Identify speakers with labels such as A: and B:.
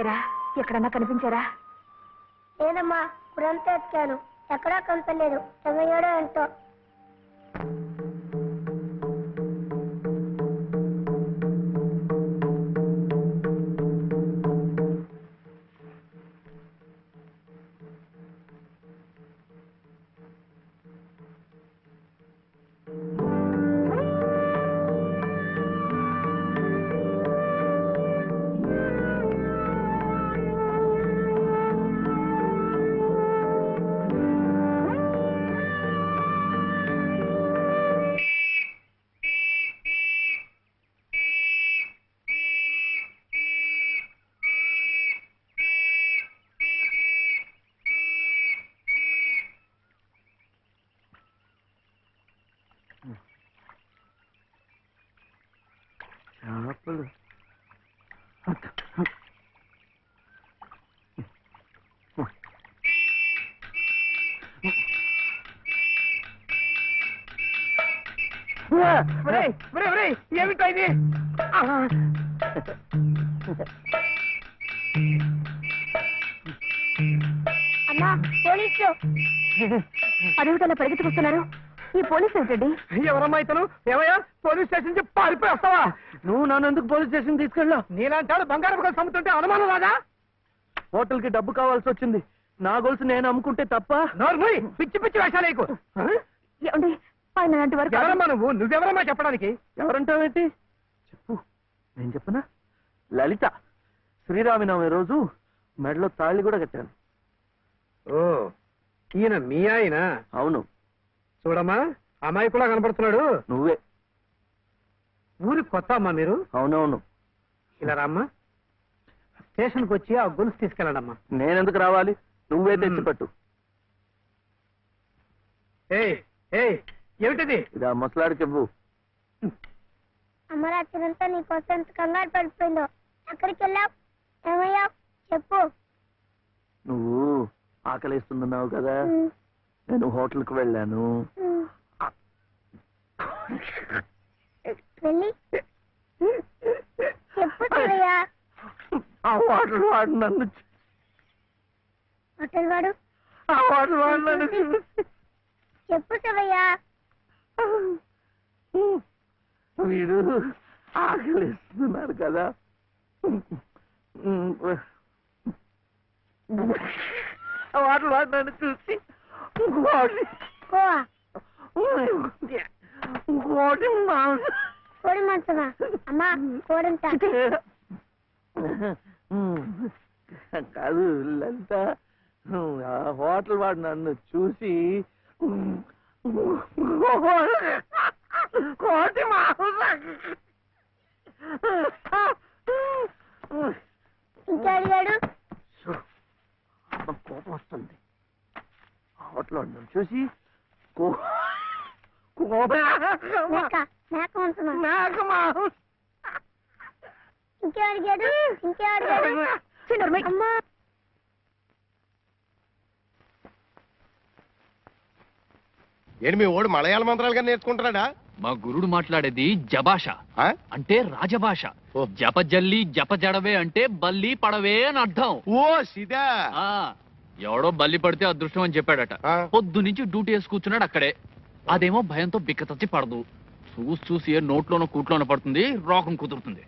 A: ఏరా ఎక్కడన్నా కనిపించారా?
B: లేదమ్మా, ఇప్పుడంతా ఎత్తాను, ఎక్కడా కనపడలేదు. ఏమయ్యాడో ఎంతో.
C: చేపలు
D: ఏమిటో ఇది?
B: అమ్మా, పోలీసులు!
A: అదేమిటలా పరిగెత్తుకొస్తున్నారు? ఈ పోలీసు ఏమిటండి?
D: ఎవరమ్మా ఇతను? ఏమయ్యా, పోలీస్ స్టేషన్ నుంచి పారిపోయి వస్తావా?
C: నువ్వు నన్ను ఎందుకు పోలీస్ స్టేషన్ తీసుకెళ్ళావు?
D: నీలాంటి బంగారం కలిసి అమ్ముతుంటే అనుమానం రాదా?
C: హోటల్ కి డబ్బు కావాల్సి వచ్చింది. నా గొలుసు నేను అమ్ముకుంటే తప్ప?
D: నోర్మూయ్, పిచ్చి పిచ్చి వేషాలేకు.
A: ఏమండి, ఆయన అలాంటి వరకు
D: ఎవరమ్మా నువ్వెవరమ్మా చెప్పడానికి?
C: ఎవరంటావేంటి? చెప్పు, నేను చెప్పనా? లలిత. శ్రీరామనవమి రోజు మెడలో తాళి కూడా కట్టాను.
D: ఓ, ఈయన మీ ఆయన?
C: అవును.
D: చూడమ్మా, అమ్మాయి కూడా కనపడుతున్నాడు.
C: నువ్వే.
D: ఊరి కొత్త అమ్మా మీరు?
C: అవునవును.
D: ఇలా రామ్మా, స్టేషన్కి వచ్చి ఆ గొలుసు తీసుకెళ్ళడమ్మా.
C: నేనెందుకు రావాలి? నువ్వే తెచ్చిపట్టు.
D: ఏయ్ ఏయ్, ఏమిటిది?
C: ఇది ఆ ముసలాడికి ఇవ్వు.
B: అమ్మ రాత్రంతా నీకోసం ఎంత కంగారు పడిపోయిందో. ఎక్కడికి వెళ్ళావు? ఏమయ్యావు చెప్పు.
C: నువ్వు ఆకలిస్తున్నావు కదా, నేను హోటల్కి వెళ్ళాను.
B: వెళ్ళి చెప్పు శివయ్య.
C: ఆ హోటల్ వాడు నన్ను
B: హోటల్ వాడు?
C: ఆ హోటల్ వాడు నన్ను
B: చెప్పు శివయ్య.
C: వీడు ఆకలిస్తున్నారు కదా, హోటల్ వాడు నన్ను చూసి ఇంకోటి
B: కోడి మాంసమా? అమ్మా, కోడంతా.
C: కాదు లలిత, ఆ హోటల్ వాడు నన్ను చూసి కోటి
B: ఇంకా అడిగాడు?
C: కోపం వస్తుంది. హోటల్ వాడు నన్ను చూసి
B: మేక మాంసమా? ఇంకే అడిగాడు? ఇంకే అడిగాడు? అమ్మా,
E: ఏంటి మీ ఓడు మలయాళ మంత్రాలుగా నేర్చుకుంటున్నాడా?
F: మా గురుడు మాట్లాడేది జభాష, అంటే రాజభాష. జపజల్లి జపజడవే అంటే బల్లి పడవే అని అర్థం.
E: ఓ సిదా.
F: ఎవడో బల్లి పడితే అదృష్టం అని చెప్పాడట. పొద్దు నుంచి డ్యూటీ వేసి కూర్చున్నాడు అక్కడే. అదేమో భయంతో బిక్కతచ్చి పడదు. చూసి ఏ నోట్లోనో కూట్లోనో పడుతుంది, రోగం కుదురుతుంది.